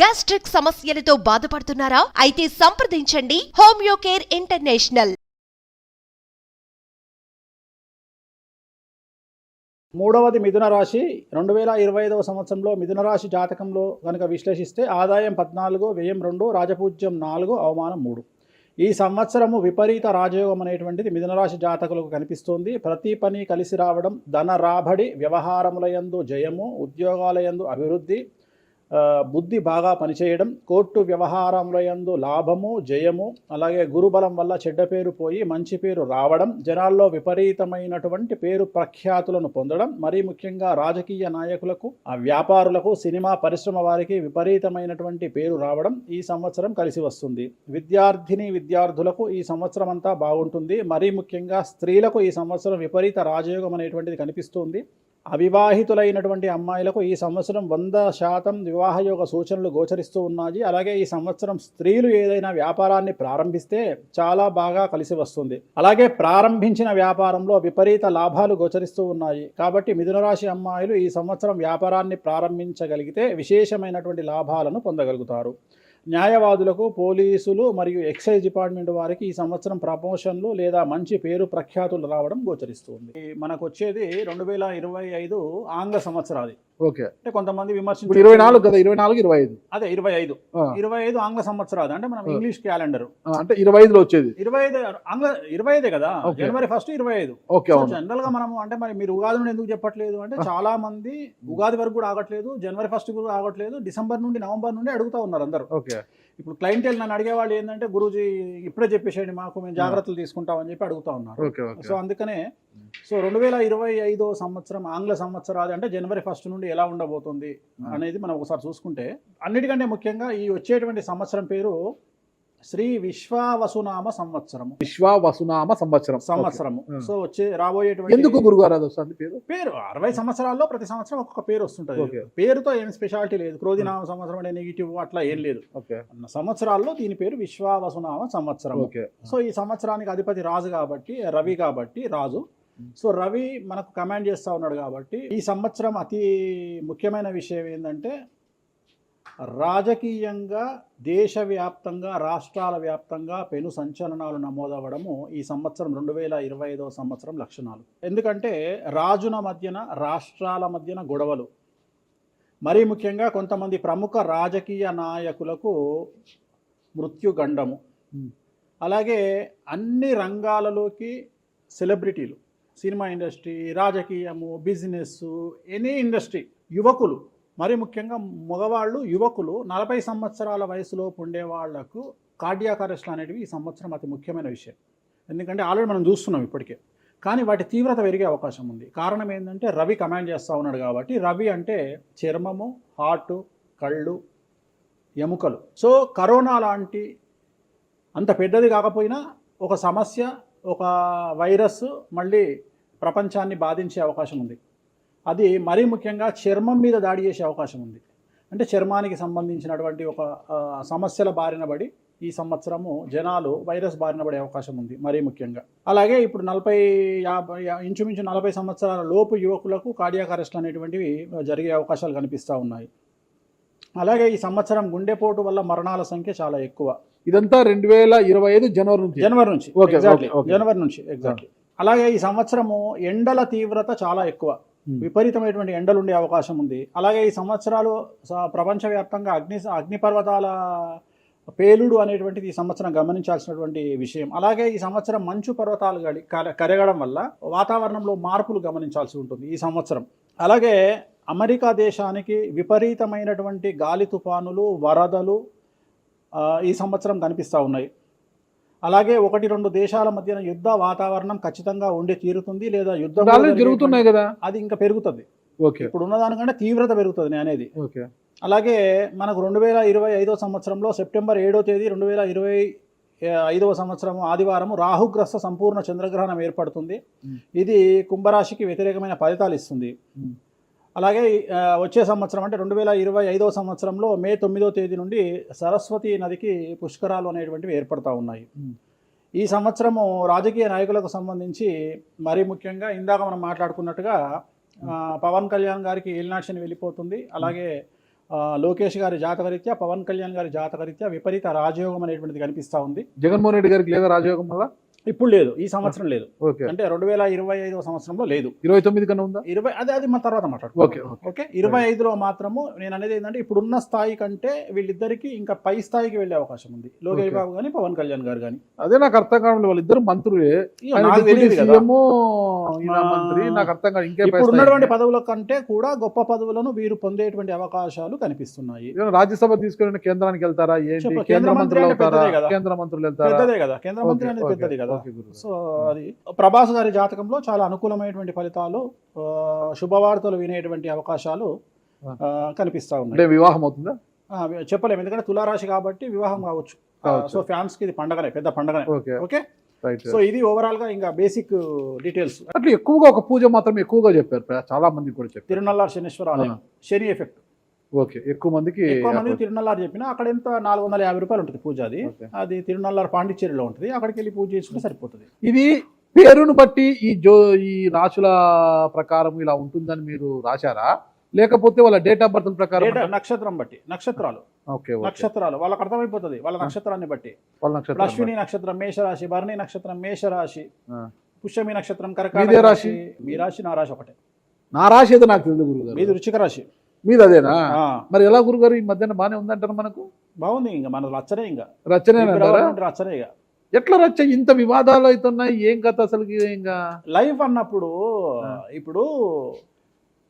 Gastric సమస్యలతో బాధపడుతున్నారా? అయితే సంప్రదించండి హోమియో కేర్ ఇంటర్నేషనల్. మూడవది మిథున రాశి. 2025వ సంవత్సరంలో మిథున రాశి జాతకంలో కనుక విశ్లేషిస్తే ఆదాయం 14, వ్యయం 2, రాజపూజ్యం 4, అవమానం 3. ఈ సంవత్సరము విపరీత రాజయోగం అనేటువంటిది మిథున రాశి జాతకులకు కనిపిస్తోంది. ప్రతి పని కలిసి రావడం, ధన రాబడి, వ్యవహారములయందు జయము, ఉద్యోగాలయందు అభివృద్ధి, బుద్ధి బాగా పనిచేయడం, కోర్టు వ్యవహారములయందు లాభము, జయము, అలాగే గురుబలం వల్ల చెడ్డ పేరు పోయి మంచి పేరు రావడం, జనాల్లో విపరీతమైనటువంటి పేరు ప్రఖ్యాతులను పొందడం, మరీ ముఖ్యంగా రాజకీయ నాయకులకు, వ్యాపారులకు, సినిమా పరిశ్రమ వారికి విపరీతమైనటువంటి పేరు రావడం ఈ సంవత్సరం కలిసి వస్తుంది. విద్యార్థులకు ఈ సంవత్సరం అంతా బాగుంటుంది. మరీ ముఖ్యంగా స్త్రీలకు ఈ సంవత్సరం విపరీత రాజయోగం అనేటువంటిది కనిపిస్తుంది. అవివాహితులైనటువంటి అమ్మాయిలకు ఈ సంవత్సరం 100% వివాహయోగ సూచనలు గోచరిస్తూ ఉన్నాయి. అలాగే ఈ సంవత్సరం స్త్రీలు ఏదైనా వ్యాపారాన్ని ప్రారంభిస్తే చాలా బాగా కలిసి వస్తుంది. అలాగే ప్రారంభించిన వ్యాపారంలో విపరీత లాభాలు గోచరిస్తూ ఉన్నాయి. కాబట్టి మిథున రాశి అమ్మాయిలు ఈ సంవత్సరం వ్యాపారాన్ని ప్రారంభించగలిగితే విశేషమైనటువంటి లాభాలను పొందగలుగుతారు. న్యాయవాదులకు, పోలీసులు మరియు ఎక్సైజ్ డిపార్ట్మెంట్ వారికి ఈ సంవత్సరం ప్రమోషన్లు లేదా మంచి పేరు ప్రఖ్యాతులు రావడం గోచరిస్తుంది. మనకు వచ్చేది 2025 ఆంగ్ల సంవత్సరాది. ఓకే, అంటే కొంతమంది విమర్శించారు 24 కదా, 24, 25 అదే 25 ఆంగ్ల సంవత్సరాది. అంటే మనం ఇంగ్లీష్ క్యాలెండర్ అంటే 25లో వచ్చేది 25 ఆంగ్ల 25 కదా. జనవరి 1 25. జనరల్ గా మనం అంటే మరి మీరు ఉగాది నుండి ఎందుకు చెప్పట్లేదు అంటే చాలా మంది ఉగాది వరకు కూడా ఆగట్లేదు, జనవరి 1 కూడా ఆగట్లేదు, డిసెంబర్ నుండి నవంబర్ నుండి అడుగుతా ఉన్నారు అందరూ. ఇప్పుడు క్లయింటెల్ నన్ను అడిగేవాళ్ళు ఏంటంటే గురూజీ ఇప్పుడే చెప్పేసేయండి మాకు, మేము జాగ్రత్తలు తీసుకుంటామని చెప్పి అడుగుతా ఉన్నారు. సో అందుకనే 2025 సంవత్సరం ఆంగ్ల సంవత్సరాది అంటే జనవరి 1 నుండి ఎలా ఉండబోతుంది అనేది మనం ఒకసారి చూసుకుంటే, అన్నిటికంటే ముఖ్యంగా ఈ వచ్చేటువంటి సంవత్సరం పేరు శ్రీ విశ్వావసునామ సంవత్సరము. విశ్వావసునామ సంవత్సరము. సో రాబోయేటువంటి ఎందుకు గురుగారు పేరు 60 సంవత్సరాల్లో ప్రతి సంవత్సరం ఒక్కొక్క పేరు వస్తుంటది. పేరుతో ఏం స్పెషాలిటీ లేదు. క్రోధినామ సంవత్సరం అనే నెగిటివ్ అట్లా ఏం లేదు. సంవత్సరాల్లో దీని పేరు విశ్వావసునామ సంవత్సరం. సో ఈ సంవత్సరానికి అధిపతి రాజు కాబట్టి, రవి కాబట్టి రాజు. సో రవి మనకు కమాండ్ చేస్తూ ఉన్నాడు కాబట్టి ఈ సంవత్సరం అతి ముఖ్యమైన విషయం ఏంటంటే రాజకీయంగా దేశవ్యాప్తంగా, రాష్ట్రాల వ్యాప్తంగా పెను సంచలనాలు నమోదవ్వడము ఈ సంవత్సరం 2025 సంవత్సరం లక్షణాలు. ఎందుకంటే రాజుల మధ్యన, రాష్ట్రాల మధ్యన గొడవలు, మరీ ముఖ్యంగా కొంతమంది ప్రముఖ రాజకీయ నాయకులకు మృత్యుగండము, అలాగే అన్ని రంగాలలోకి సెలబ్రిటీలు, సినిమా ఇండస్ట్రీ, రాజకీయము, బిజినెస్, ఎనీ ఇండస్ట్రీ, యువకులు, మరి ముఖ్యంగా మగవాళ్ళు, యువకులు 40 సంవత్సరాల వయసులోపు ఉండే వాళ్లకు కార్డియాక్ అరెస్ట్లు అనేటివి ఈ సంవత్సరం అతి ముఖ్యమైన విషయం. ఎందుకంటే ఆల్రెడీ మనం చూస్తున్నాం ఇప్పటికే, కానీ వాటి తీవ్రత పెరిగే అవకాశం ఉంది. కారణం ఏంటంటే రవి కమాండ్ చేస్తూ ఉన్నాడు కాబట్టి. రవి అంటే చర్మము, హార్ట్, కళ్ళు, ఎముకలు. సో కరోనా లాంటి అంత పెద్దది కాకపోయినా ఒక సమస్య, ఒక వైరస్ మళ్ళీ ప్రపంచాన్ని బాధించే అవకాశం ఉంది. అది మరీ ముఖ్యంగా చర్మం మీద దాడి చేసే అవకాశం ఉంది. అంటే చర్మానికి సంబంధించినటువంటి ఒక సమస్యల బారిన పడి ఈ సంవత్సరము జనాలు వైరస్ బారిన పడే అవకాశం ఉంది మరీ ముఖ్యంగా. అలాగే ఇప్పుడు ఇంచుమించు 40 సంవత్సరాల లోపు యువకులకు కార్డియాక్ అరెస్ట్ అనేటువంటివి జరిగే అవకాశాలు కనిపిస్తూ ఉన్నాయి. అలాగే ఈ సంవత్సరం గుండెపోటు వల్ల మరణాల సంఖ్య చాలా ఎక్కువ. ఇదంతా 2025 జనవరి నుంచి ఎగ్జాక్ట్లీ. అలాగే ఈ సంవత్సరము ఎండల తీవ్రత చాలా ఎక్కువ, విపరీతమైనటువంటి ఎండలు ఉండే అవకాశం ఉంది. అలాగే ఈ సంవత్సరాలు ప్రపంచవ్యాప్తంగా అగ్నిపర్వతాల పేలుడు అనేటువంటిది ఈ సంవత్సరం గమనించాల్సినటువంటి విషయం. అలాగే ఈ సంవత్సరం మంచు పర్వతాలు కరగడం వల్ల వాతావరణంలో మార్పులు గమనించాల్సి ఉంటుంది ఈ సంవత్సరం. అలాగే అమెరికా దేశానికి విపరీతమైనటువంటి గాలి తుఫానులు, వరదలు ఈ సంవత్సరం కనిపిస్తూ ఉన్నాయి. అలాగే 1-2 దేశాల మధ్యన యుద్ధ వాతావరణం ఖచ్చితంగా ఉండి తీరుతుంది, లేదా యుద్ధాలు జరుగుతున్నాయి కదా, అది ఇంకా పెరుగుతుంది. ఇప్పుడు ఉన్నదానికంటే తీవ్రత పెరుగుతుంది అనేది. అలాగే మనకు 2025 సంవత్సరంలో సెప్టెంబర్ 7వ తేదీ 2025 సంవత్సరం ఆదివారం రాహుగ్రస్త సంపూర్ణ చంద్రగ్రహణం ఏర్పడుతుంది. ఇది కుంభరాశికి వ్యతిరేకమైన ఫలితాలు ఇస్తుంది. అలాగే వచ్చే సంవత్సరం అంటే 2025 సంవత్సరంలో మే 9వ తేదీ నుండి సరస్వతి నదికి పుష్కరాలు అనేటువంటివి ఏర్పడతా ఉన్నాయి. ఈ సంవత్సరము రాజకీయ నాయకులకు సంబంధించి మరీ ముఖ్యంగా ఇందాక మనం మాట్లాడుకున్నట్టుగా పవన్ కళ్యాణ్ గారికి ఏలినాటి శని వెళ్ళిపోతుంది. అలాగే లోకేష్ గారి జాతకరీత్యా, పవన్ కళ్యాణ్ గారి జాతకరీత్యా విపరీత రాజయోగం అనేటువంటిది కనిపిస్తూ ఉంది. జగన్మోహన్ రెడ్డి గారికి లేదా రాజయోగం వల్ల? ఇప్పుడు లేదు, ఈ సంవత్సరం లేదు. ఓకే, అంటే 2025 సంవత్సరంలో లేదు. 29 కన్నా ఉందా? 20 అది మన తర్వాత మాట్లాడు. ఓకే ఓకే 25లో మాత్రము నేను అనేది ఏంటంటే ఇప్పుడున్న స్థాయి కంటే వీళ్ళిద్దరికి ఇంకా పై స్థాయికి వెళ్ళే అవకాశం ఉంది. లోకేష్ బాబు కానీ పవన్ కళ్యాణ్ గారు కానీ. అదే నాకు అర్థం కావడం, వాళ్ళిద్దరు మంత్రులే, నాకు తెలియదు కదా. మంత్రి, నాకు అర్థం కాదు. ఇంకా ఇప్పుడు ఉన్నటువంటి పదవుల కంటే కూడా గొప్ప పదవులను వీరు పొందేటువంటి అవకాశాలు కనిపిస్తున్నాయి. రాజ్యసభ తీసుకెళ్ళిన కేంద్రానికి వెళ్తారా ఏంటి? కేంద్ర మంత్రులు అవుతారా? కేంద్ర మంత్రులు వెళ్తారా? పెద్దదే కదా, కేంద్ర మంత్రి అనేది పెద్దది కదా. సో అది ప్రభాస్ గారి జాతకంలో చాలా అనుకూలమైనటువంటి ఫలితాలు, శుభవార్తలు వినేటువంటి అవకాశాలు కనిపిస్తా ఉన్నాయి. వివాహం అవుతుందా చెప్పలేము, ఎందుకంటే తులారాశి కాబట్టి వివాహం కావచ్చు. సో ఫ్యాన్స్ కి ఇది పండగనే, పెద్ద పండగనే. ఓకే సో ఇది ఓవరాల్ గా ఇంకా బేసిక్ డీటెయిల్స్. అట్లా ఎక్కువగా ఒక పూజ మాత్రం ఎక్కువగా చెప్పారు, చాలా మంది కూడా చెప్పారు. తిరునల్లార్ శనీశ్వర ఆలయం, శని ఎఫెక్ట్. ఓకే, ఎక్కువ మందికి తిరునల్లారు చెప్పిన అక్కడ ఎంత 450 రూపాయలు ఉంటుంది పూజ. అది తిరునల్లారు పాండిచ్చేరిలో ఉంటుంది, అక్కడికి వెళ్ళి పూజ చేసుకుంటే సరిపోతుంది. ఇది పేరును బట్టి ఈ రాశుల ప్రకారం ఇలా ఉంటుందని మీరు రాశారా, లేకపోతే వాళ్ళ డేట్ ఆఫ్ బర్త్ ప్రకారం? నక్షత్రం బట్టి, నక్షత్రాలు. నక్షత్రాలు వాళ్ళకి అర్థమైపోతుంది, వాళ్ళ నక్షత్రాన్ని బట్టి. అశ్విని నక్షత్రం మేషరాశి, భరణి నక్షత్రం మేషరాశి, పుష్యమి నక్షత్రం కర్కాటక రాశి. మీ రాశి నా రాశి ఒకటే. నా రాశి ఏదో నాకు తెలియదు గురుగారు. మీది వృశ్చిక రాశి. మీది అదేనా? మరి ఎలా గురుగారు ఈ మధ్యన బాగానే ఉందంటారు? మనకు బాగుంది, ఇంకా మన రచనే, ఇంకా రచనే రచనే. ఇక ఎట్లా రచ్చ? ఇంత వివాదాలు అవుతున్నాయి, ఏం కథ అసలు? ఇంకా లైఫ్ అన్నప్పుడు ఇప్పుడు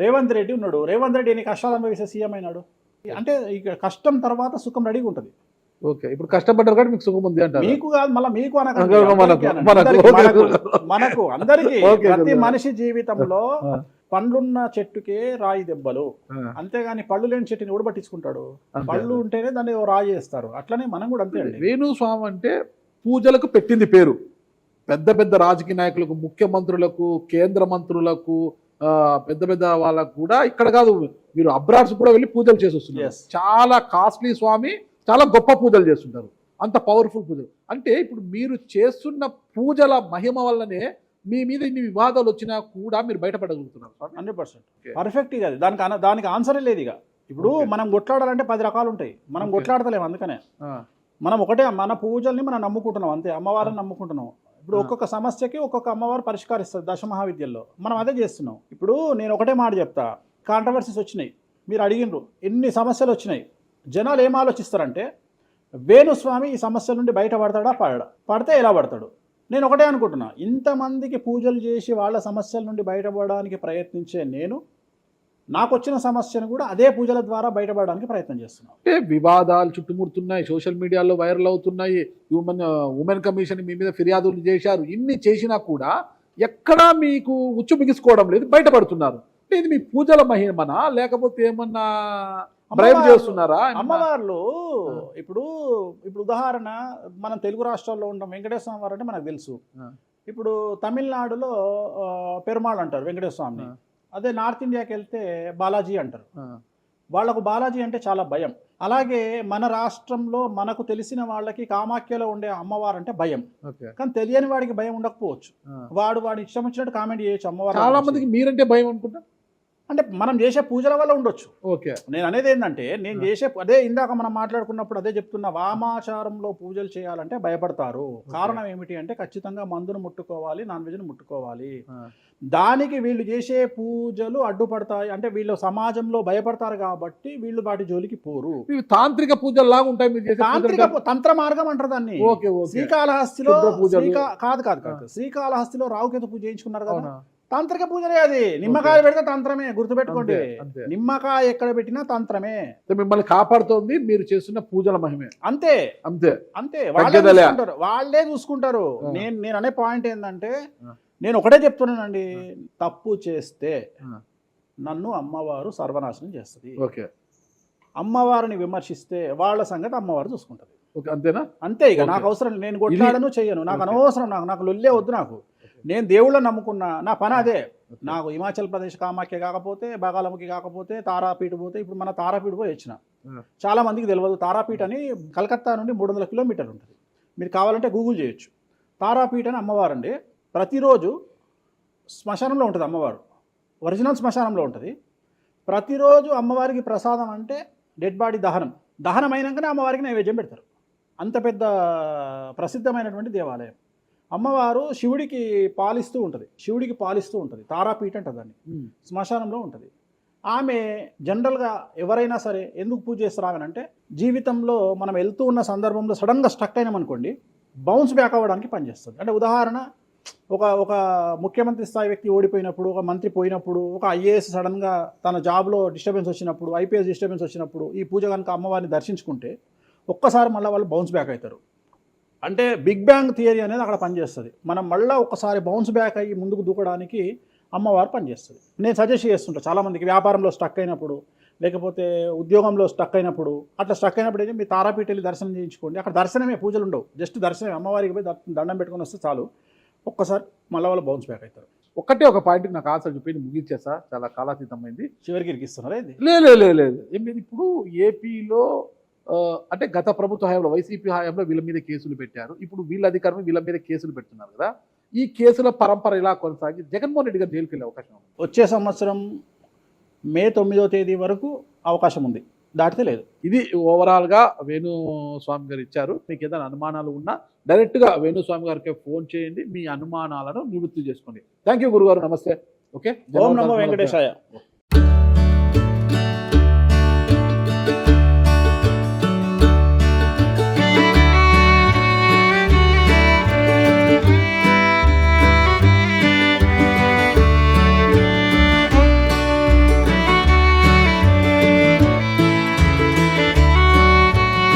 రేవంత్ రెడ్డి ఉన్నాడు, రేవంత్ రెడ్డి ఎన్ని కష్టాలు అనుభవిస్తే సీఎం అయినాడు. అంటే ఇక కష్టం తర్వాత సుఖం రెడీగా ఉంటుంది. ఓకే, ఇప్పుడు కష్టపడ్డారు కాబట్టి మీకు సుఖం ఉంది అంటారు. మీకు కాదు, మళ్ళీ మీకు మనకు అందరికీ. ప్రతి మనిషి జీవితంలో పండ్లున్న చెట్టుకే రాయి దెబ్బలు, అంతేగాని పళ్ళు లేని చెట్టుని కూడా పట్టించుకుంటాడు. పళ్ళు ఉంటేనే దాన్ని రాయి చేస్తారు. అట్లనే మనం కూడా అంతే అండి. వేణుస్వామి అంటే పూజలకు పెట్టింది పేరు. పెద్ద పెద్ద రాజకీయ నాయకులకు, ముఖ్యమంత్రులకు, కేంద్ర మంత్రులకు, పెద్ద పెద్ద వాళ్ళకు కూడా, ఇక్కడ కాదు మీరు అబ్రాడ్స్ కూడా వెళ్ళి పూజలు చేసి వస్తున్నారు. చాలా కాస్ట్లీ స్వామి, చాలా గొప్ప పూజలు చేస్తుంటారు, అంత పవర్ఫుల్ పూజలు. అంటే ఇప్పుడు మీరు చేస్తున్న పూజల మహిమ వల్లనే మీ మీద ఇన్ని వివాదాలు వచ్చినా కూడా మీరు బయటపడగలుగుతున్నారు. 100% పర్ఫెక్ట్. ఇక దానికి ఆన్సరే లేదు. ఇక ఇప్పుడు మనం కొట్లాడాలంటే 10 రకాలు ఉంటాయి, మనం కొట్లాడతలేము. అందుకనే మనం ఒకటే, మన పూజల్ని మనం నమ్ముకుంటున్నాం అంతే, అమ్మవారిని నమ్ముకుంటున్నాం. ఇప్పుడు ఒక్కొక్క సమస్యకి ఒక్కొక్క అమ్మవారు పరిష్కరిస్తుంది దశమహావిద్యల్లో, మనం అదే చేస్తున్నాం. ఇప్పుడు నేను ఒకటే మాట చెప్తా, కాంట్రవర్సీస్ వచ్చినాయి, మీరు అడిగినరు, ఎన్ని సమస్యలు వచ్చినాయి. జనాలు ఏం ఆలోచిస్తారంటే వేణుస్వామి ఈ సమస్యల నుండి బయటపడతాడా, పడితే ఎలా పడతాడు? నేను ఒకటే అనుకుంటున్నా, ఇంతమందికి పూజలు చేసి వాళ్ళ సమస్యల నుండి బయటపడడానికి ప్రయత్నించే నేను, నాకు వచ్చిన సమస్యను కూడా అదే పూజల ద్వారా బయటపడడానికి ప్రయత్నం చేస్తున్నాను. వివాదాలు చుట్టుముడుతున్నాయి, సోషల్ మీడియాలో వైరల్ అవుతున్నాయి, ఉమెన్ కమిషన్ మీ మీద ఫిర్యాదులు చేశారు. ఇన్ని చేసినా కూడా ఎక్కడా మీకు ఉచ్చు బిగుసుకోవడం లేదు, బయటపడుతున్నారు. ఇది మీ పూజల మహిమనా, లేకపోతే ఏమన్నా బ్రైబ్ చేస్తున్నారా? అమ్మవార్లు ఇప్పుడు ఉదాహరణ, మనం తెలుగు రాష్ట్రాల్లో ఉంటాం, వెంకటేశ్వర స్వామి వారు అంటే మనకు తెలుసు. ఇప్పుడు తమిళనాడులో పెరుమాళ్ అంటారు వెంకటేశ్వర స్వామిని, అదే నార్త్ ఇండియాకి వెళ్తే బాలాజీ అంటారు. వాళ్లకు బాలాజీ అంటే చాలా భయం. అలాగే మన రాష్ట్రంలో మనకు తెలిసిన వాళ్ళకి కామాఖ్యలో ఉండే అమ్మవారు అంటే భయం, కానీ తెలియని వాడికి భయం ఉండకపోవచ్చు. వాడి ఇష్టం వచ్చినట్టు కామెంట్ చేయొచ్చు అమ్మవారు. చాలా మందికి మీరంటే భయం అనుకుంటా, అంటే మనం చేసే పూజల వల్ల ఉండొచ్చు. ఓకే, నేను అనేది ఏంటంటే, నేను చేసే అదే ఇందాక మనం మాట్లాడుకున్నప్పుడు అదే చెప్తున్నా, వామాచారంలో పూజలు చేయాలంటే భయపడతారు. కారణం ఏమిటి అంటే, ఖచ్చితంగా మందును ముట్టుకోవాలి, నాన్ వెజ్ను ముట్టుకోవాలి. దానికి వీళ్ళు చేసే పూజలు అడ్డుపడతాయి. అంటే వీళ్ళు సమాజంలో భయపడతారు కాబట్టి వీళ్ళు వాటి జోలికి పోరు. తాంత్రిక పూజలు లాగా ఉంటాయి. తాంత్రిక తంత్ర మార్గం అంటారు దాన్ని. శ్రీకాళహస్తిలో కాదు శ్రీకాళహస్తిలో రావుకేతు పూజ చేయించుకున్నారు కదా, తాంత్రిక పూజలే. అది నిమ్మకాయ పెడితే తంత్రమే, గుర్తుపెట్టుకోండి. నిమ్మకాయ ఎక్కడ పెట్టినా తంత్రమే. మిమ్మల్ని కాపాడుతోంది మీరు చేస్తున్న పూజల మహిమే. అంతే అంతే అంతే, వాళ్ళే చూసుకుంటారు. నేను అనే పాయింట్ ఏంటంటే, నేను ఒకటే చెప్తున్నానండి, తప్పు చేస్తే నన్ను అమ్మవారు సర్వనాశనం చేస్తుంది. ఓకే, అమ్మవారిని విమర్శిస్తే వాళ్ళ సంగతి అమ్మవారు చూసుకుంటది. అంతేనా? అంతే. ఇక నాకు అవసరం, నేను కొట్లాడను చెయ్యను, నాకు అనవసరం, నాకు లొల్లే వద్దు. నాకు నేను దేవుళ్ళని నమ్ముకున్నా, నా పని అదే. నాకు హిమాచల్ ప్రదేశ్ కామాఖ్య కాకపోతే, బాగాలముఖి కాకపోతే, తారాపీఠ పోతే, ఇప్పుడు మన తారాపీఠ పోయి వచ్చిన. చాలా మందికి తెలియదు, తారాపీఠ అని కలకత్తా నుండి 300 కిలోమీటర్లు ఉంటుంది. మీరు కావాలంటే గూగుల్ చేయొచ్చు. తారాపీఠ అని అమ్మవారు అండి. ప్రతిరోజు శ్మశానంలో ఉంటుంది అమ్మవారు, ఒరిజినల్ శ్మశానంలో ఉంటుంది. ప్రతిరోజు అమ్మవారికి ప్రసాదం అంటే డెడ్ బాడీ దహనం అయినాకనే అమ్మవారికి నైవేద్యం పెడతారు. అంత పెద్ద ప్రసిద్ధమైనటువంటి దేవాలయం. అమ్మవారు శివుడికి పాలిస్తూ ఉంటుంది. తారాపీఠ అంటారు దాన్ని. శ్మశానంలో ఉంటుంది. ఆమె జనరల్గా ఎవరైనా సరే ఎందుకు పూజ చేస్తారు ఆమె అంటే, జీవితంలో మనం వెళ్తూ ఉన్న సందర్భంలో సడన్గా స్టక్ అయినామనుకోండి, బౌన్స్ బ్యాక్ అవ్వడానికి పనిచేస్తుంది. అంటే ఉదాహరణ, ఒక ముఖ్యమంత్రి స్థాయి వ్యక్తి ఓడిపోయినప్పుడు, ఒక మంత్రి పోయినప్పుడు, ఒక ఐఏఎస్ సడన్గా తన జాబ్లో డిస్టర్బెన్స్ వచ్చినప్పుడు, ఐపీఎస్ డిస్టర్బెన్స్ వచ్చినప్పుడు ఈ పూజ కనుక అమ్మవారిని దర్శించుకుంటే ఒక్కసారి మళ్ళీ వాళ్ళు బౌన్స్ బ్యాక్ అవుతారు. అంటే బిగ్ బ్యాంగ్ థియరీ అనేది అక్కడ పనిచేస్తుంది. మనం మళ్ళీ ఒక్కసారి బౌన్స్ బ్యాక్ అయ్యి ముందుకు దూకడానికి అమ్మవారు పనిచేస్తుంది. నేను సజెస్ట్ చేస్తుంటాను చాలామందికి, వ్యాపారంలో స్టక్ అయినప్పుడు, లేకపోతే ఉద్యోగంలో స్టక్ అయినప్పుడు, అట్లా స్టక్ అయినప్పుడు అయితే మీ తారాపీఠ వెళ్ళి దర్శనం చేయించుకోండి. అక్కడ దర్శనమే, పూజలు ఉండవు, జస్ట్ దర్శనమే. అమ్మవారికి పోయి దండం పెట్టుకొని వస్తే చాలు, ఒక్కసారి మళ్ళీ వాళ్ళు బౌన్స్ బ్యాక్ అవుతారు. ఒకటే ఒక పాయింట్కి నాకు ఆన్సర్ చెప్పి ముగించేసా, చాలా కాలాతీతమైంది. చివరికి ఇరికిస్తున్నారు ఇది. లేదు ఏం లేదు. ఇప్పుడు ఏపీలో అంటే గత ప్రభుత్వ హయాంలో, వైసీపీ హయాంలో వీళ్ళ మీద కేసులు పెట్టారు. ఇప్పుడు వీళ్ళ అధికారం వీళ్ళ మీద కేసులు పెడుతున్నారు కదా. ఈ కేసుల పరంపర ఇలా కొనసాగి జగన్మోహన్ రెడ్డి గారు జైలుకి వెళ్ళే అవకాశం ఉంది. వచ్చే సంవత్సరం మే 9వ తేదీ వరకు అవకాశం ఉంది, దాటితే లేదు. ఇది ఓవరాల్గా వేణుస్వామి గారు ఇచ్చారు. మీకు ఏదైనా అనుమానాలు ఉన్నా డైరెక్ట్గా వేణుస్వామి గారికి ఫోన్ చేయండి, మీ అనుమానాలను నివృత్తి చేసుకోండి. థ్యాంక్ యూ గురుగారు, నమస్తే. ఓకే, ఓం నమో వెంకటేశాయ.